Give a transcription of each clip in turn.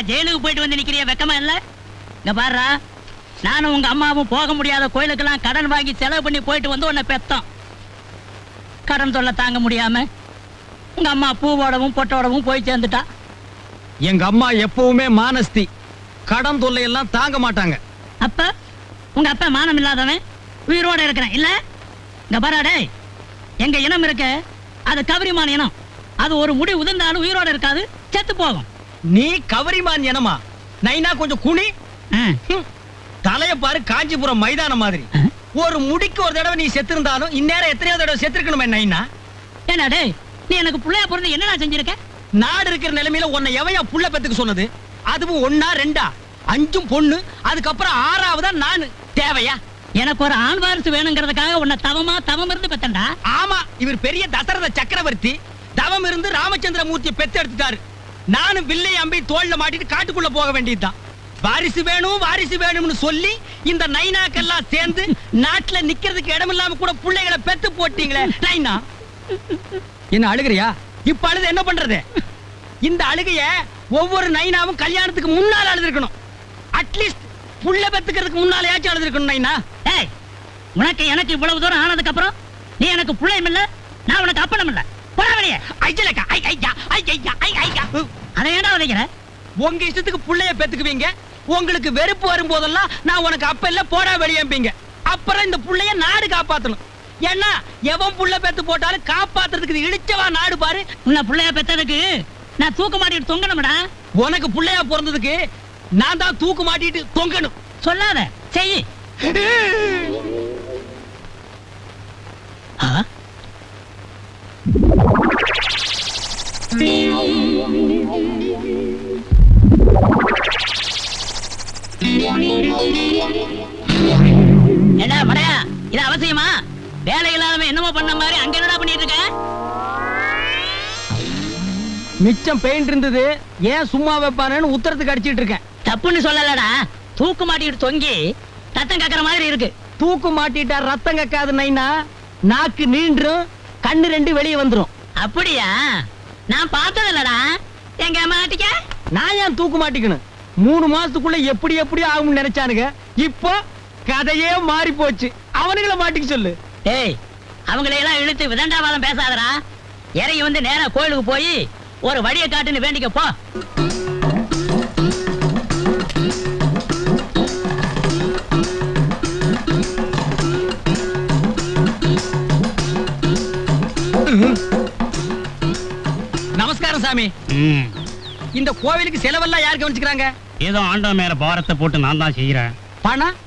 ஜெயிலுக்கு போயிட்டு வந்து நிக்கிறிய வெக்கமா இல்ல? இங்க பாருடா, நானும் உங்க அம்மாவும் போக முடியாத கோயிலுக்கெல்லாம் கடன் வாங்கி செலவு பண்ணி போயிட்டு வந்து உன்னை பெத்தோம். கடன் தொல்லை தாங்க முடியாம உங்க அம்மா பூவோடவும் பொட்டோடவும் போய் சேர்ந்துட்டா. எங்க அம்மா எப்பவுமே மானஸ்தி, கடன் தொல்லை எல்லாம் தாங்க மாட்டாங்க. அப்ப உங்க அப்பா மானம் இல்லாதவன் உயிரோட இருக்கிறான் இல்ல? இங்க பாராடே, எங்க இனம் இருக்க அது கவரிமான் இனம். அது ஒரு முடி உதிர்ந்தாலும் உயிரோட இருக்காது, செத்து போகும். நீ கவரிமான் இனமா? நைனா கொஞ்சம் குனி. தலைய பாரு, காஞ்சிபுரம் மைதானம் மாதிரி. ஒரு முடிக்கு ஒரு தடவை நீ செத்து இருந்தாலும் இந்நேரம் எத்தனையோ தடவை செத்துருக்கணுமே நைனா. என்னடே, நீ எனக்கு புள்ளையா பிறந்து என்னடா செஞ்சிருக்க? நாடு இருக்கிற நிலைமையில உன்னை எவையா புள்ள பெத்துக்கு சொன்னது? அதுவும் 1 2 5 பொண்ணு, அதுக்கப்புறம் 6வதா நானு. தேவையா? எனக்கு ஒரு ஆண் வாரிசு வேணுங்கிறதுக்காக உன்னை தவம் இருந்து பெத்தண்டா. ஆமா, இவர் பெரிய தசரத சக்கரவர்த்தி தவம் இருந்து ராமச்சந்திர மூர்த்தியை பெத்து எடுத்துட்டாரு. நானும் வில்லை அம்பி தோல்ல மாட்டிட்டு காட்டுக்குள்ள போக வேண்டியதுதான். வாரிசு வேணும்னு சொல்லி இந்த நைனாக்கெல்லாம் சேர்ந்து நாட்டுல நிக்கிறதுக்கு இடமில்லாம கூட பிள்ளைகளை பெத்து போட்டீங்களே நைனா. என்ன அழுகிறியா? இப்ப அழுது என்ன பண்றது? இந்த அழுகைய ஒவ்வொரு நைனாவும் கல்யாணத்துக்கு முன்னால அழுதுருக்கணும். அட்லீஸ்ட் புள்ள பெத்துக்கிறதுக்கு முன்னாலேயாச்சும் அழுதுருக்கணும் நைனா. ஏய், உனக்கு எனக்கு இவ்வளவு தூரம் ஆனதுக்கு அப்புறம் நீ எனக்கு புள்ளையும் இல்ல, நான் உனக்கு அப்பனும் இல்ல. போறாவணியே ஐயலக்கா அதை ஏன்டா உதைக்கிற? உங்க இஷ்டத்துக்கு புள்ளைய பெத்துக்குவீங்க. உங்களுக்கு வெறுப்பு வரும்போதெல்லாம் நான் உனக்கு அப்ப இல்ல போடா வெளியம்பீங்க. அப்புறம் இந்த புள்ளைய நாடு காப்பாத்தணும். ஏன்னா எவன் புள்ள பெத்து போட்டாலும் காப்பாத்துறதுக்கு இழிச்சவா நாடு பாரு. உன்னை புள்ளையா பெத்ததுக்கு நான் தூக்கு மாட்டிட்டு தொங்கணும்டா. உனக்கு புள்ளையா பிறந்ததுக்கு நான் தான் தூக்கு மாட்டிட்டு தொங்கணும். சொல்லாத, செய். என்ன மடையா, இது அவசியமா? வேலை இல்லாதவன் என்னமோ பண்ண மாதிரி அங்க என்னடா பண்ணிட்டு இருக்க? மிச்சம் பெயிண்ட் இருந்தது, ஏன் சும்மா வைப்பானு உத்தரத்துக்கு அடிச்சிட்டு இருக்கேன். தப்புன்னு சொல்லலடா, தூக்கு மாட்டிட்டு தொங்கி ரத்தம் கக்கற மாதிரி இருக்கு. தூக்கு மாட்டிட்டா ரத்தம் கக்காது நைனா, நாக்கு நீண்டும், கண்ணு 2 வெளியே வந்துரும். அப்படியா? நான் பார்த்தது இல்லடா. எங்க மாட்டிக்க? நான் ஏன் தூக்கு மாட்டிக்கணும்? 3 மாசத்துக்குள்ள எப்படி ஆகும்னு நினைச்சானுங்க. இப்போ கதையே மாறி போச்சு. அவனுங்களை மாட்டிக்க சொல்லு. டேய், அவங்களையெல்லாம் இழுத்து விதண்டாவாதம் பேசாதடா. இறங்கி வந்து நேரா கோயிலுக்கு போய் ஒரு வழியை காட்டுன்னு வேண்டிக்க போ. நமஸ்காரம் சாமி. இந்த கோவிலுக்கு செலவெல்லாம் யார் கவனிச்சுக்கிறாங்க? ஏதோ ஆண்டவன் மேல பாரத்தை போட்டு நான் தான் செய்யறேன். பணம்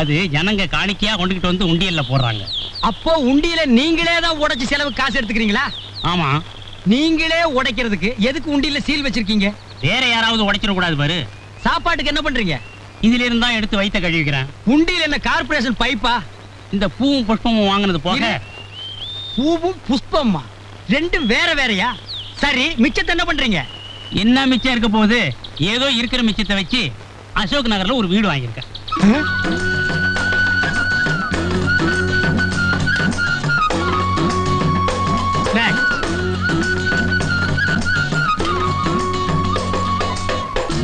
அது ஜனங்க காணிக்கையா கொண்டுகிட்டு வந்து உண்டியல்ல போடுறாங்க. அப்போ உண்டியல நீங்களே தான் உடைச்சு செலவு காசு எடுத்துக்கிறீங்களா? ஆமா. நீங்களே உடைக்கிறதுக்கு எதுக்கு உண்டியல சீல் வச்சிருக்கீங்க? வேற யாராவது உடைச்சிட கூடாது பாரு. சாப்பாட்டுக்கு என்ன பண்றீங்க? இதுல இருந்தா எடுத்து வைத்த கழுவிக்கிறேன். உண்டியல் என்ன கார்பரேஷன் பைப்பா? இந்த பூவும் புஷ்பமும் வாங்கினது போக. பூவும் புஷ்பமா 2 வேற வேறயா? சரி, மிச்சத்தை என்ன பண்றீங்க? என்ன மிச்சம் இருக்க போகுது? ஏதோ இருக்கிற மிச்சத்தை வச்சு அசோக் நகர்ல ஒரு வீடு வாங்கியிருக்கேன்.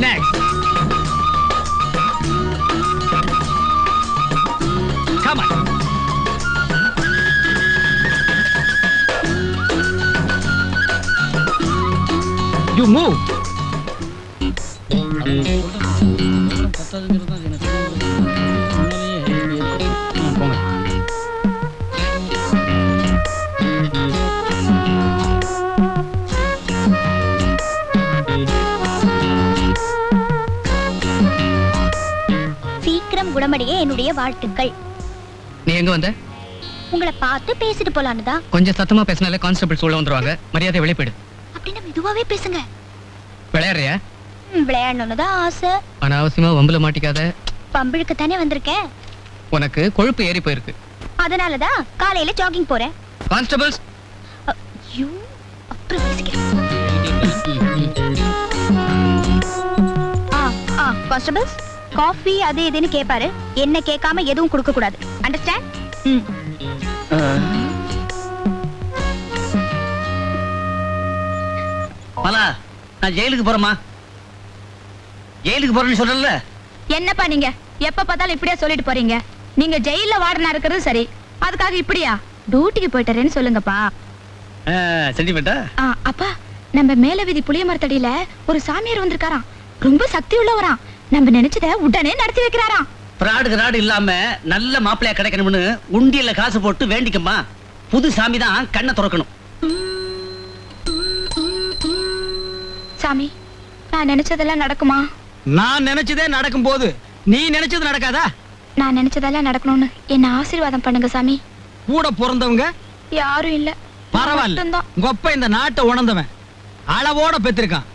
Next. Come on. You move. சீக்கிரம் குணமடைய என்னுடைய வாழ்த்துக்கள். நீ எங்க வந்த? உங்களை பார்த்து பேசிட்டு போலான்னு தான். கொஞ்சம் சத்தமா பேசினாலே கான்ஸ்டபிள்ஸ் உள்ள வந்துருவாங்க. மரியாதை வெளியே போயிடு. அப்படின்னா மெதுவாவே பேசுங்க. விளையாடுறியா? விளையாடணும்னு தான் ஆசை. அனாவசியமா வம்புல மாட்டிக்காத. பம்பிழுக்கு தானே வந்திருக்கேன். உனக்கு கொழுப்பு ஏறி போயிருக்கு. அதனாலதான் காலையில ஜாகிங் போறேன். கான்ஸ்டபிள்ஸ் ஐயோ, அப்புறம் பேசிக்கிறேன். கான்ஸ்டபிள்ஸ், காஃபி அது இதுன்னு கேட்பாரு. என்ன கேட்காம எதுவும் கொடுக்க கூடாது. அண்டர்ஸ்டாண்ட்? பலா, நான் ஜெயிலுக்கு போறேமா? ஜெயிலுக்கு போறேன்னு சொல்றல. என்னப்பா நீங்க எப்ப பார்த்தாலும் இப்படியே சொல்லிட்டு போறீங்க? நீங்க ஜெயில்ல வார்டனா இருக்கிறது சரி, அதுக்காக இப்படியா? டியூட்டிக்கு போயிட்டறேன்னு சொல்லுங்கப்பா. சென்டிமெண்டா? அப்பா, நம்ம மேல வீதி புளிய மரத்தடியில ஒரு சாமியார் வந்திருக்காராம். ரொம்ப சக்தி உள்ளவராம். நம்ம நினைச்சத உடனே நடத்தி வைக்கிறாராம். பிராடு நாடு இல்லாம நல்ல மாப்பிள்ளையா கிடைக்கணும்னு உண்டியல்ல காசு போட்டு வேண்டிக்கம்மா. புது சாமி தான் கண்ணை திறக்கணும். சாமி, நான் நினைச்சதெல்லாம் நடக்குமா? நான் நினைச்சதே நடக்கும் போது நீ நினைச்சது நடக்காதா? நான் நினைச்சதெல்லாம் நடக்கணும்னு என்ன ஆசீர்வாதம் பண்ணுங்க சாமி. கூட பிறந்தவங்க யாரும் இல்ல. பரவாயில்ல. உங்க அப்பா இந்த நாட்டை உணர்ந்தவன், அளவோட பெற்றிருக்கான்.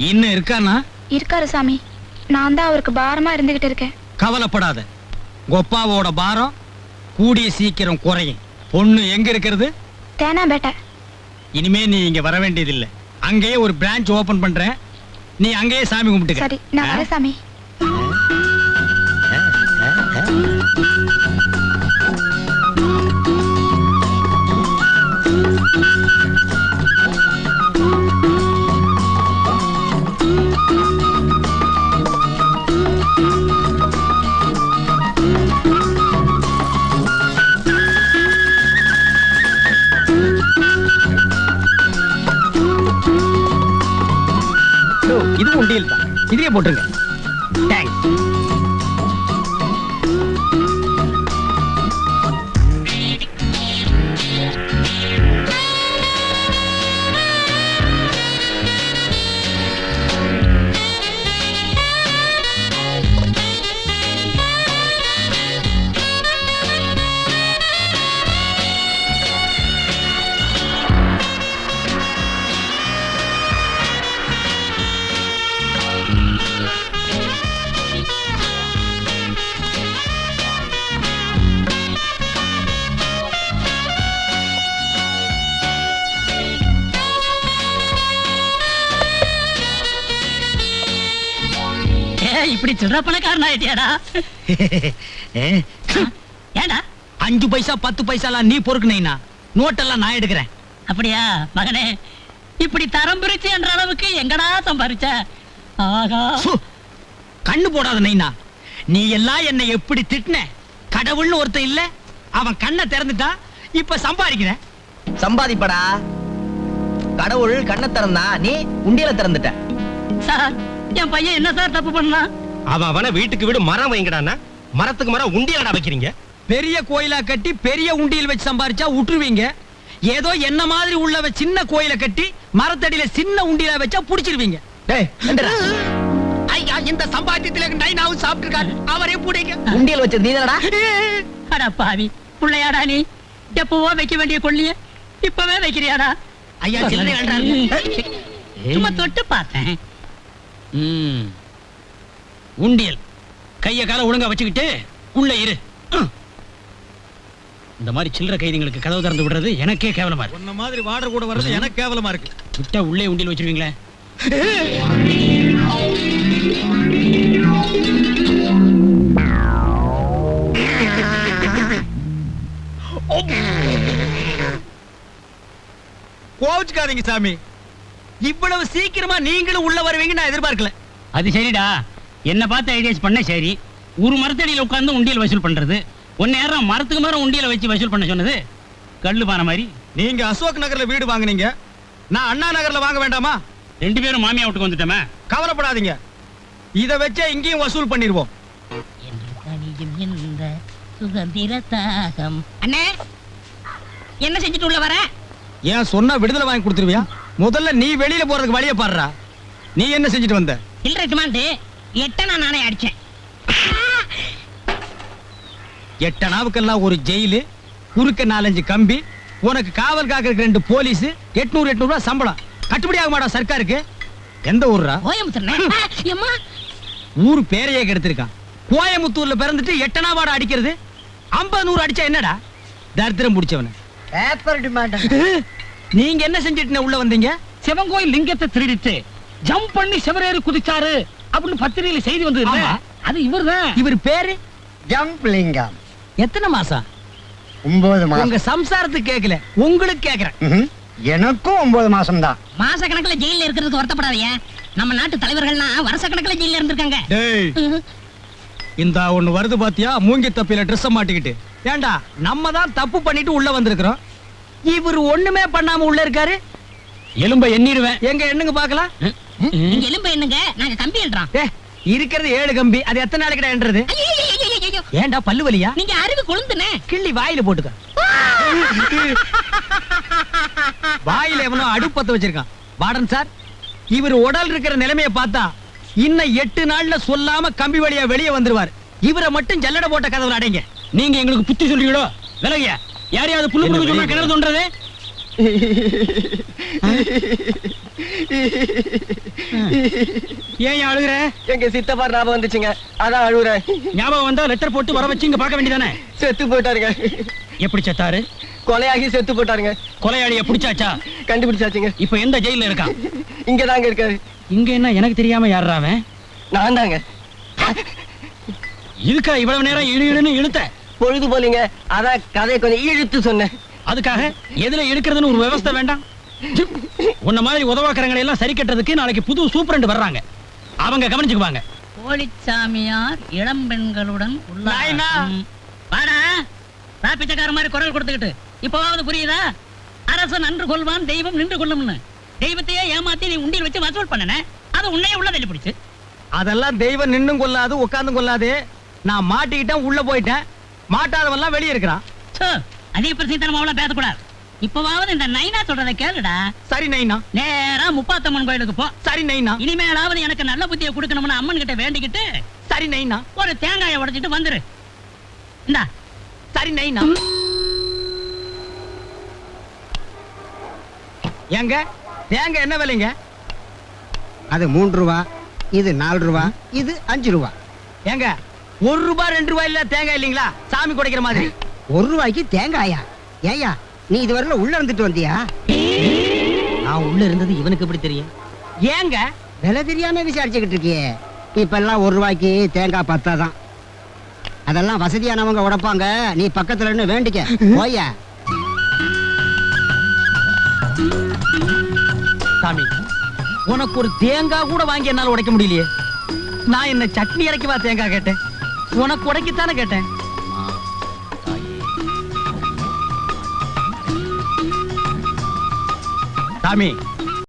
இன்னும் இருக்கானா? இருக்காரு சாமி. நான் தான் அவருக்கு பாரமா இருந்துகிட்டு இருக்கேன். கவலைப்படாத, கொப்பாவோட பாரம் கூடிய சீக்கிரம் குறையும். பொண்ணு எங்க இருக்கிறது? தேனாம்பேட்டை. இனிமே நீ இங்க வர வேண்டியதில்லை. அங்கேயே ஒரு பிரான்ச் ஓபன் பண்றேன். நீ அங்கேயே சாமி கும்பிட்டுக்க. சரி, நான் வரேன் சாமி. இது உண்டியல் தான், இதையே போட்டுருங்க. தேங்க்ஸ். இப்படி சில்லற பணக்காரன் ஆயிட்டியாடா? ஏண்டா 5 பைசா 10 பைசாலாம் நீ பொறுக்குனீனா, நோட்டெல்லாம் நான் எடுக்கிறேன். அப்படியா மகனே? இப்படி தரம் பிரிச்சு என்ற அளவுக்கு எங்கடா சம்பாரிச்ச? ஆகா, கண்ணு போடாத நைனா. நீ எல்லாம் என்னை எப்படி திட்டின? கடவுள்னு ஒருத்தன் இல்ல, அவன் கண்ணை திறந்துட்டா. இப்ப சம்பாதிக்கிறேன். சம்பாதிப்படா. கடவுள் கண்ணை திறந்தா, நீ உண்டியல திறந்துட்ட. சார், என் பையன் என்ன சார் தப்பு பண்ணான்? அவன வீட்டுக்கு வீடு மரம் வைங்கடான்னா மரத்துக்கு மரம் உண்டியலடா வைக்கிறீங்க. பெரிய கோயிலா கட்டி பெரிய உண்டியல் வச்சு சம்பாரிச்சா விட்டுருவீங்க. ஏதோ என்ன மாதிரி உள்ளவ சின்ன கோயிலை கட்டி மரத்தடியில சின்ன உண்டியல வச்சா புடிச்சிருவீங்க. ஐயா, இந்த சம்பாத்தியத்துல நைனாவும் சாப்பிட்டுருக்காரு. அவரே புடிங்க. உண்டியல் வச்சது நீதானடா? அட பாவி புள்ளையாடா நீ. எப்பவோ வைக்க வேண்டிய கொள்ளிய இப்பவே வைக்கிறியாடா? ஐயா, சில்லறை வேண்டாம். சும்மா தொட்டு பார்த்தேன். உண்டியல் கைய கால ஒழுங்கா வச்சுக்கிட்டு உள்ள இரு. இந்த மாதிரி சில்லற கைதிகளுக்கு கதவு திறந்து விடுறது எனக்கே கேவலமா இருக்கு. உன்ன மாதிரி வாடர் கூட வர்றது எனக்கு கேவலமா இருக்கு. விட்டா உள்ளே உண்டியல் வச்சிருவீங்களே. கோவிச்சுக்காதீங்க சாமி. இவ்வளவு சீக்கிரமா நீங்களும் உள்ள வருவீங்க நான் எதிர்பார்க்கல. அது சரிடா, என்ன பார்த்து ஐடியாஸ் பண்ண சரி. ஒரு மரத்தடியில உட்கார்ந்து உண்டியல் வசூல் பண்றது, ஒன்னு யாரும் மரத்துக்கு மரம் உண்டியல வச்சு வசூல் பண்ண சொன்னது? கல்லு பான மாதிரி. நீங்க அசோக் நகர்ல வீடு வாங்குனீங்க, நான் அண்ணா நகர்ல வாங்க வேண்டாமா? 2 பேரும் மாமியா வீட்டுக்கு வந்துட்டோமே. கவலைப்படாதீங்க, இத வச்சே இங்கேயும் வசூல் பண்ணிடுவோம். இந்த சுகந்திர தாகம். அண்ணே, என்ன செஞ்சுட்டு உள்ள வர? ஏன் சொன்னா விடுதலை வாங்கி கொடுத்துருவியா? முதல்ல நீ வெளியில போறதுக்கு வழிய பாடுறா. நீ என்ன செஞ்சுட்டு வந்த? சில்லறை சுமாண்டு 8 நானே அடிச்சேன். 8 நாவுக்கெல்லாம் ஒரு ஜெயிலு, குறுக்க 4-5 கம்பி, உனக்கு காவல் காக்கிறதுக்கு 2 போலீஸ், 800 ரூபாய் சம்பளம். கட்டுப்படி ஆக மாட்டா சர்க்காருக்கு? எந்த ஊர்ரா? கோயம்புத்தூர். ஊரு பேரையே கெடுத்திருக்கான். கோயம்புத்தூர்ல பிறந்துட்டு 8 நாவாட அடிக்கிறது. 50-100 அடிச்சா என்னடா? தரித்திரம் பிடிச்சவன. நீங்க என்ன செஞ்சிட்டு உள்ள வந்தீங்க? சிவங்கோயில் லிங்கத்தை திருடிட்டு ஜம்ப் பண்ணி சிவரேறி குதிச்சாரு அப்படின்னு பத்திரிகையில செய்தி வந்தது இல்ல? அது இவர்தான். இவர் பேரு ஜம்ப் லிங்கம். எத்தனை மாசம்? 9 மாசம். உங்க சம்சாரத்துக்கு கேட்கல, உங்களுக்கு கேக்குறேன். எனக்கும் 9 மாசம்தான். மாச கணக்குல ஜெயில இருக்கிறதுக்கு வருத்தப்படாதீங்க. நம்ம நாட்டு தலைவர்கள்லாம் வருஷ கணக்குல ஜெயில இருந்திருக்காங்க. டேய் இந்த ஒண்ணு வருது பாத்தியா, மூங்கி தப்பில ட்ரெஸ் மாட்டிக்கிட்டு. ஏண்டா நம்ம தான் தப்பு பண்ணிட்டு உள்ள வந்திருக்கிறோம், இவர் ஒண்ணுமே பண்ணாம உள்ள இருக்காரு. எலும்ப எண்ணிடுவேன். எங்க எண்ணுங்க பாக்கலாம். நீங்க எலும்பு என்னங்க, நாங்க கம்பி எழுறோம். இருக்கிறது 7 கம்பி, அது எத்தனை நாளைக்கு என்றது? ஏண்டா பல்லு வலியா? நீங்க அறிவு கொழுந்துனே கிள்ளி வாயில போட்டுக்க. வாயில எவனோ அடுப்பத்த வச்சிருக்கான். வார்டன் சார், இவர் உடல் இருக்கிற நிலைமையை பார்த்தா இன்னும் 8 நாள்ல சொல்லாம கம்பி வழியா வெளியே வந்துருவார். இவரை மட்டும் ஜல்லட போட்ட கதவுல அடைங்க. நீங்க எங்களுக்கு புத்தி சொல்றீங்களோ? விலகியா யாரையாவது புல்லு புடுங்க சொன்னா கிணறு தோன்றது? ஏன் அழுகுற? எங்க சித்தப்பா ஞாபகம் வந்துச்சுங்க, அதான் அழுகுறேன். ஞாபகம் வந்தா லெட்டர் போட்டு வர வச்சு இங்க பார்க்க வேண்டியதானே? செத்து போயிட்டாருங்க. எப்படி செத்தாரு? கொலையாகி செத்து போயிட்டாருங்க. கொலையாளிய பிடிச்சாச்சா? கண்டுபிடிச்சாச்சுங்க. இப்ப எந்த ஜெயில இருக்கான்? இங்கதாங்க இருக்காரு. இங்க என்ன எனக்கு தெரியாம யாரா அவன்? நான் தாங்க. இதுக்கா இவ்வளவு நேரம் இழுன்னு இழுத்த? பொழுது போலீங்க, அதான் கதையை கொஞ்சம் இழுத்து சொன்னேன். அதுக்காக எதுல எடுக்கிறதுன்னு ஒரு விவஸ்தை வேண்டாம்? உன்ன மாதிரி உதவாக்கறங்களை எல்லாம் சரி கட்டுறதுக்கு நாளைக்கு புது சூப்பரண்ட் வர்றாங்க, அவங்க கவனிச்சுக்குவாங்க. போலிச்சாமியார் இளம் பெண்களுடன் நாயனா. வாடா பிச்சைக்கார மாதிரி குரல் கொடுத்துக்கிட்டு. இப்பவாவது புரியுதா? அரசன் நன்று கொள்வான், தெய்வம் நின்று கொள்ளும்னு. தெய்வத்தையே ஏமாத்தி நீ உண்டியில் வச்சு வசூல் பண்ணன, அது உன்னையே உள்ள தள்ளி பிடிச்சு. அதெல்லாம் தெய்வம் நின்னும் கொள்ளாது, உட்கார்ந்தும் கொள்ளாது. நான் மாட்டிக்கிட்டேன், உள்ள போயிட்டேன். மாட்டாதவெல்லாம் வெளியே இருக்கிறான். அதிக பிரசித்தனமாவெல்லாம் பேசக்கூடாது. இப்பவாவது இந்த நைனா சொல்றதை கேளுடா. சரி நைனா. நேரா முப்பாத்தம்மன் கோயிலுக்கு போ. சரி நைனா. இனிமேலாவது எனக்கு நல்ல புத்தியை கொடுக்கணும்னு அம்மன் கிட்ட வேண்டிக்கிட்டு சரி நைனா. ஒரு தேங்காயை உடைச்சிட்டு வந்துரு. இந்தா. சரி நைனா. ஏங்க தேங்காய் என்ன விலைங்க? அது 3 ரூபா, இது 4 ரூபா, இது 5 ரூபா. ஏங்க 1 ரூபா 2 ரூபாய் இல்ல தேங்காய் இல்லீங்களா? சாமி குடைக்கிற மாதிரி. 1 ரூபாய்க்கு தேங்காயா? ஏயா நீ இதுவரையில உள்ள இருந்துட்டு வந்தியா? நான் உள்ள இருந்தது இவனுக்கு எப்படி தெரியும்? ஏங்க விலை தெரியாம விசாரிச்சுக்கிட்டு இருக்கியே. இப்ப எல்லாம் 1 ரூபாய்க்கு தேங்காய் பத்தாதான். அதெல்லாம் வசதியானவங்க உடைப்பாங்க, நீ பக்கத்துல இருந்து வேண்டிக்க போயா. சாமி, உனக்கு ஒரு தேங்காய் கூட வாங்கி என்னால உடைக்க முடியலையே. நான் என்ன சட்னி இறக்கிவா தேங்காய் கேட்டேன், உனக்கு உடைக்கத்தானே கேட்டேன். சாமி